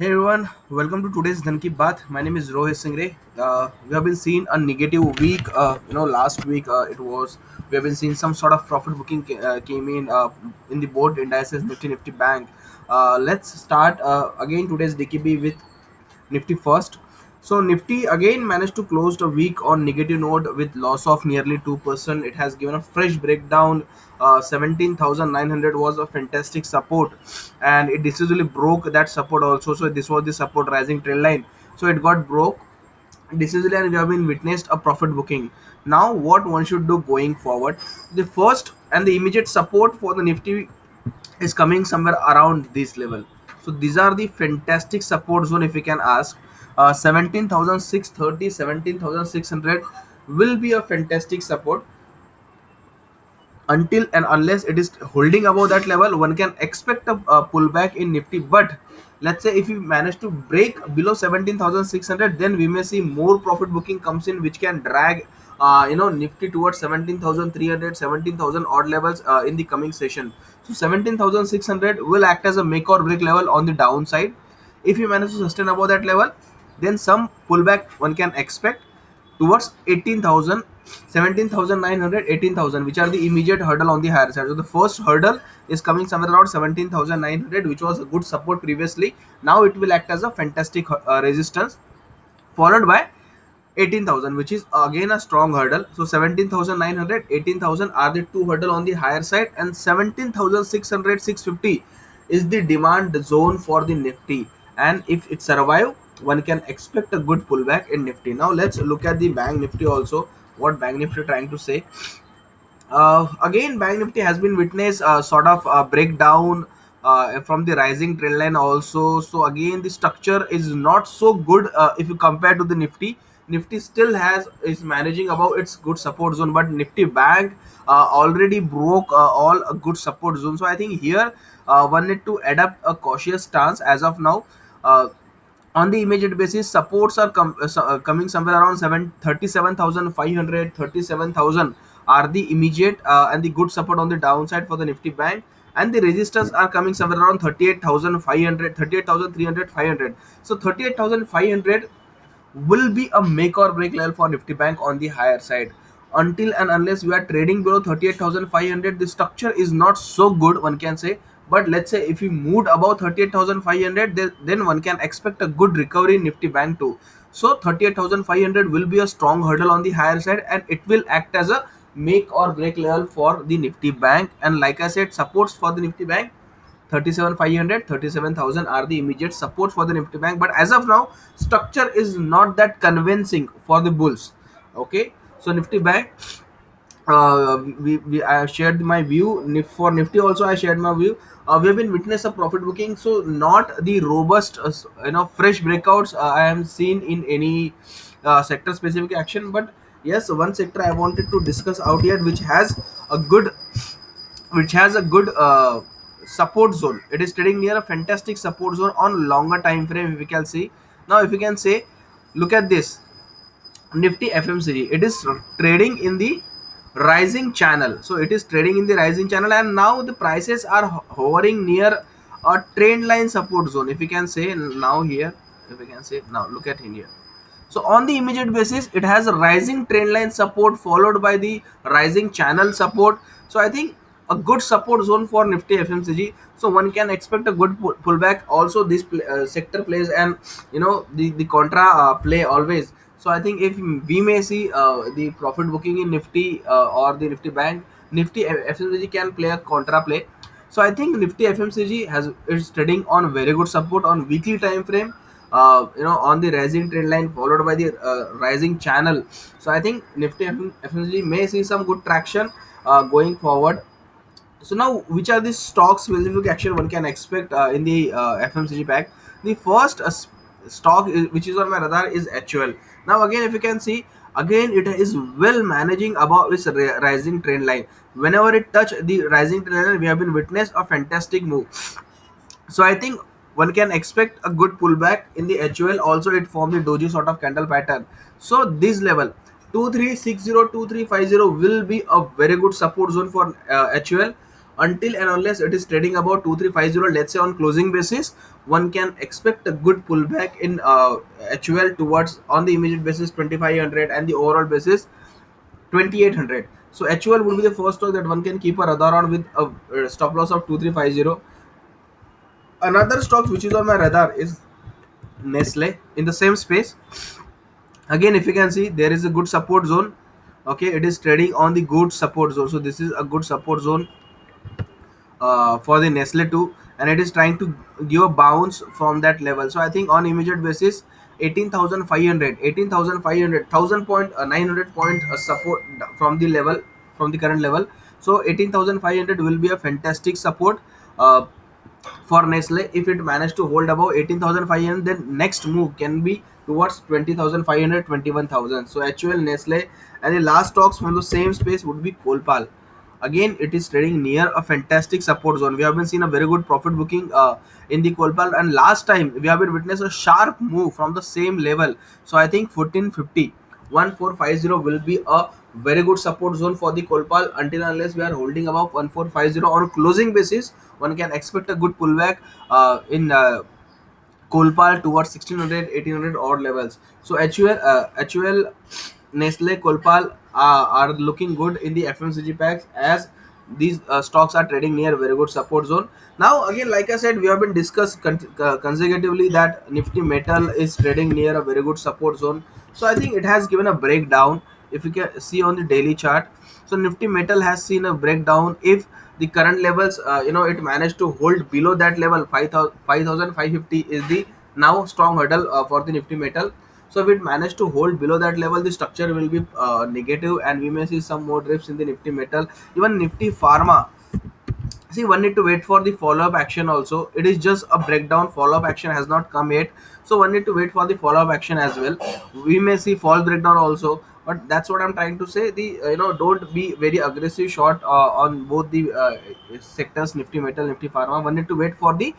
Hey everyone, welcome to today's Dhan Ki Baat. My name is Rohit Singre. We have been seeing a negative week. Last week it was we have been seeing some sort of profit booking came in the board indices Nifty Bank. Let's start again today's DKB with Nifty first. So Nifty again managed to close the week on negative note with loss of nearly 2%. It has given a fresh breakdown. 17,900 was a fantastic support, and it decisively broke that support also. So this was the support rising trend line. So it got broke decisively, and we have been witnessed a profit booking. Now, what one should do going forward? The first and the immediate support for the Nifty is coming somewhere around this level. So these are the fantastic support zone if you can ask. 17,630, will be a fantastic support. Until and unless it is holding above that level, one can expect a pullback in Nifty. But let's say if we manage to break below 17,600, then we may see more profit booking comes in, which can drag Nifty towards 17,300, 17,000 odd levels in the coming session. So 17,600 will act as a make or break level on the downside. If you manage to sustain above that level, then some pullback one can expect towards 18,000, 17,900, 18,000, which are the immediate hurdle on the higher side. So the first hurdle is coming somewhere around 17,900, which was a good support previously. Now it will act as a fantastic resistance, followed by 18,000, which is again a strong hurdle. So 17,900, 18,000 are the two hurdle on the higher side, and 17,600, 650 is the demand zone for the Nifty. And if it survive, one can expect a good pullback in Nifty. Now let's look at the Bank Nifty also. What Bank Nifty trying to say? Again, Bank Nifty has been witness sort of a breakdown from the rising trend line also. So again, the structure is not so good if you compare to the Nifty. Nifty still has is managing above its good support zone, but Nifty Bank already broke all a good support zone. So I think here one need to adapt a cautious stance as of now. On the immediate basis, supports are coming somewhere around 37,500, 37,000 are the immediate and the good support on the downside for the Nifty Bank, and the resistors are coming somewhere around 38,500, 38,300, 500. So 38,500 will be a make or break level for Nifty Bank on the higher side. Until and unless we are trading below 38,500, the structure is not so good, one can say. But let's say if we moved above 38,500, then one can expect a good recovery in Nifty Bank too. So 38,500 will be a strong hurdle on the higher side, and it will act as a make or break level for the Nifty Bank. And like I said, supports for the Nifty Bank 37,500, 37,000 are the immediate support for the Nifty Bank. But as of now, structure is not that convincing for the bulls. Okay, so Nifty Bank, we I shared my view. For Nifty also I shared my view. We have been witness a profit booking, so not the robust fresh breakouts I am seen in any sector specific action. But yes, one sector I wanted to discuss out here, which has a good support zone. It is trading near a fantastic support zone on longer time frame, if we can see. Now if you can say, look at this Nifty FMCG. It is trading in the rising channel. So it is trading in the rising channel, and now the prices are hovering near a trend line support zone, if you can say. Now here, if we can say, now look at in here. So on the immediate basis, it has a rising trend line support followed by the rising channel support. So I think a good support zone for Nifty FMCG. So one can expect a good pullback. Also, this sector plays and the contra play always. So I think if we may see the profit booking in Nifty or the Nifty Bank, Nifty FMCG can play a contra play. So I think Nifty FMCG has is trading on very good support on weekly time frame, on the rising trend line followed by the rising channel. So I think Nifty FMCG may see some good traction going forward. So now, which are the stock specific action one can expect in the FMCG pack? The first stock which is on my radar is HUL. Now again, if you can see, again it is well managing above its rising trend line. Whenever it touch the rising trend line, we have been witness a fantastic move. So I think one can expect a good pullback in the HUL. Also, it formed the doji sort of candle pattern. So this level 2360, 2350 will be a very good support zone for HUL. Until and unless it is trading about 2350, let's say on closing basis, one can expect a good pullback in HUL towards, on the immediate basis, 2500, and the overall basis 2800. So HUL would be the first stock that one can keep a radar on with a stop loss of 2350. Another stock which is on my radar is Nestle in the same space. Again, if you can see, there is a good support zone. Okay, it is trading on the good support zone. So this is a good support zone for the Nestle too, and it is trying to give a bounce from that level. So I think on immediate basis, 18,500, 18,500, 1,900 point support from the level, from the current level. So 18,500 will be a fantastic support uh, for Nestle. If it managed to hold above 18,500, then next move can be towards 20,500, 21,000. So HUL, Nestle, and the last stocks from the same space would be Kolpal. Again, it is trading near a fantastic support zone. We have been seeing a very good profit booking in the Kolpal, and last time we have been witnessed a sharp move from the same level. So I think 1450, 1450 will be a very good support zone for the Kolpal. Until unless we are holding above 1450 on closing basis, one can expect a good pullback in Kolpal towards 1600, 1800 odd levels. So HUL, Nestle, Kolpal are looking good in the FMCG packs, as these stocks are trading near very good support zone. Now again, like I said, we have been discussed consecutively that Nifty Metal is trading near a very good support zone. So I think it has given a breakdown. If you can see on the daily chart, so Nifty Metal has seen a breakdown. If the current levels, it managed to hold below that level, 5,550 is the now strong hurdle for the Nifty Metal. So if it managed to hold below that level, the structure will be negative, and we may see some more drips in the Nifty Metal. Even Nifty Pharma, see, one need to wait for the follow-up action also. It is just a breakdown. Follow-up action has not come yet, so one need to wait for the follow-up action as well. We may see fall breakdown also, but that's what I'm trying to say. The don't be very aggressive short on both the sectors, Nifty Metal, Nifty Pharma. One need to wait for the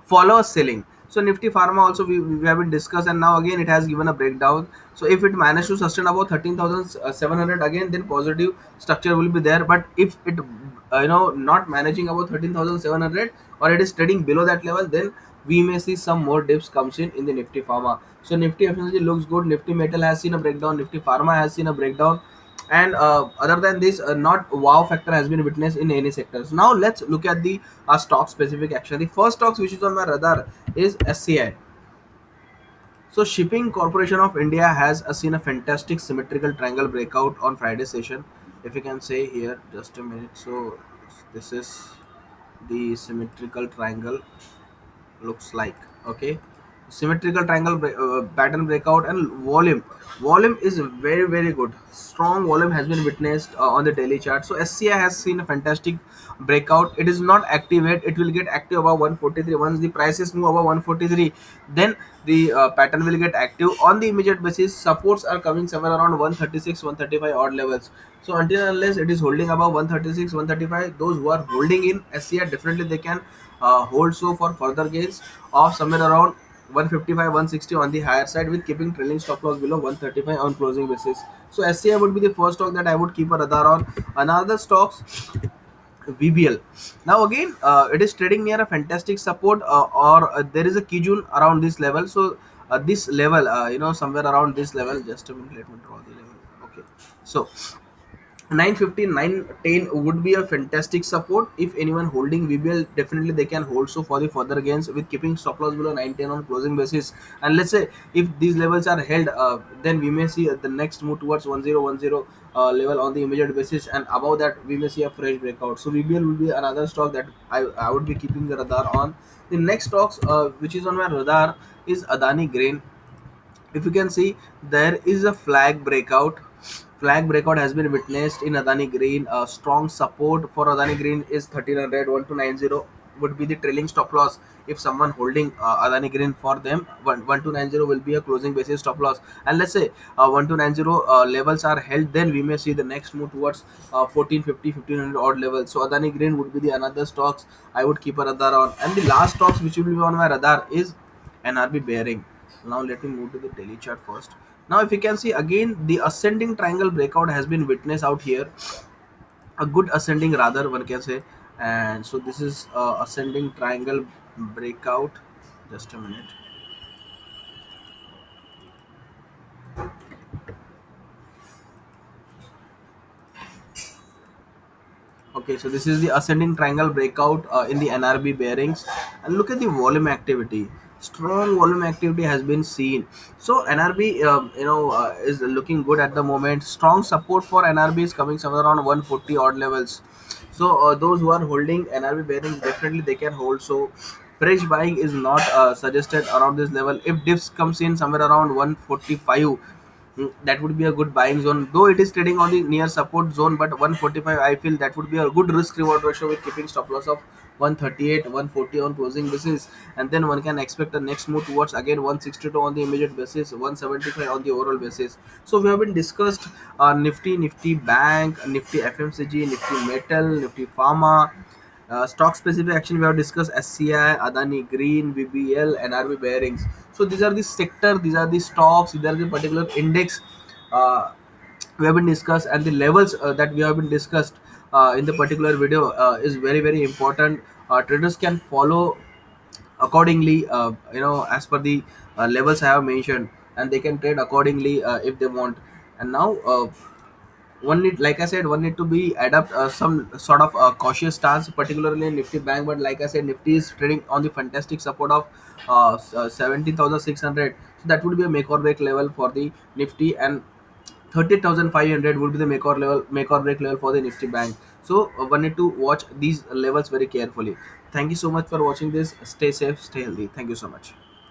follow selling. So Nifty Pharma also we have been discussed, and now again it has given a breakdown. So if it managed to sustain about 13,700 again, then positive structure will be there. But if it not managing about 13,700, or it is trading below that level, then we may see some more dips comes in the Nifty Pharma. So Nifty FMCG looks good. Nifty Metal has seen a breakdown. Nifty Pharma has seen a breakdown, and other than this, not wow factor has been witnessed in any sectors. Now let's look at the stock specific action. The first stocks which is on my radar is SCI. So Shipping Corporation of India has seen a fantastic symmetrical triangle breakout on Friday session. If you can say here, just a minute. So this is the symmetrical triangle looks like. Okay, symmetrical triangle pattern breakout, and volume is very good. Strong volume has been witnessed on the daily chart. So SCI has seen a fantastic breakout. It is not active yet. It will get active above 143. Once the prices move above 143, then the pattern will get active. On the immediate basis, supports are coming somewhere around 136, 135 odd levels. So until unless it is holding above 136, 135, those who are holding in SCI, definitely they can hold so for further gains of somewhere around 155, 160 on the higher side, with keeping trailing stop loss below 135 on closing basis. So SCI would be the first stock that I would keep a radar on. Another stocks, VBL. Now again, it is trading near a fantastic support, or there is a Kijun around this level. So this level, somewhere around this level. Just a minute, let me draw the level. Okay, so 950, 910 would be a fantastic support. If anyone holding VBL, definitely they can hold so for the further gains, with keeping stop loss below 910 on closing basis. And let's say if these levels are held, then we may see the next move towards 1010 level on the immediate basis, and above that we may see a fresh breakout. So VBL will be another stock that I would be keeping the radar on. The next stocks which is on my radar is Adani Grain. If you can see, there is a flag breakout has been witnessed in Adani Green. Strong support for Adani Green is 1300, 1290 would be the trailing stop loss. If someone holding Adani Green, for them 1290 will be a closing basis stop loss. And let's say 1290 levels are held, then we may see the next move towards 1450, 1500 odd levels. So Adani Green would be the another stocks I would keep a radar on. And the last stocks which will be on my radar is NRB Bearing. Now let me move to the daily chart first. Now if you can see, again the ascending triangle breakout has been witnessed out here, a good ascending rather one can say. And so this is ascending triangle breakout. Just a minute. Okay, so this is the ascending triangle breakout in the NRB bearings, and look at the volume activity. Strong volume activity has been seen. So NRB, is looking good at the moment. Strong support for NRB is coming somewhere around 140 odd levels. So those who are holding NRB bearings, definitely they can hold. So fresh buying is not suggested around this level. If dips comes in somewhere around 145, that would be a good buying zone, though it is trading on the near support zone. But 145, I feel that would be a good risk reward ratio with keeping stop loss of 138, 140 on closing basis. And then one can expect the next move towards again 162 on the immediate basis, 175 on the overall basis. So we have been discussed Nifty Bank, Nifty FMCG, Nifty Metal, Nifty Pharma. Stock specific action, we have discussed SCI, Adani Green, VBL, NRB bearings. So these are the sector, these are the stocks, these are the particular index uh, we have been discussed, and the levels that we have been discussed in the particular video is very very important. Traders can follow accordingly, as per the levels I have mentioned, and they can trade accordingly if they want. And now one need, like I said, one need to be adapt some sort of cautious stance, particularly in Nifty Bank. But like I said, Nifty is trading on the fantastic support of 17,600. So that would be a make or break level for the Nifty, and 30,500 would be the make or break level for the Nifty Bank. So one need to watch these levels very carefully. Thank you so much for watching this. Stay safe, stay healthy. Thank you so much.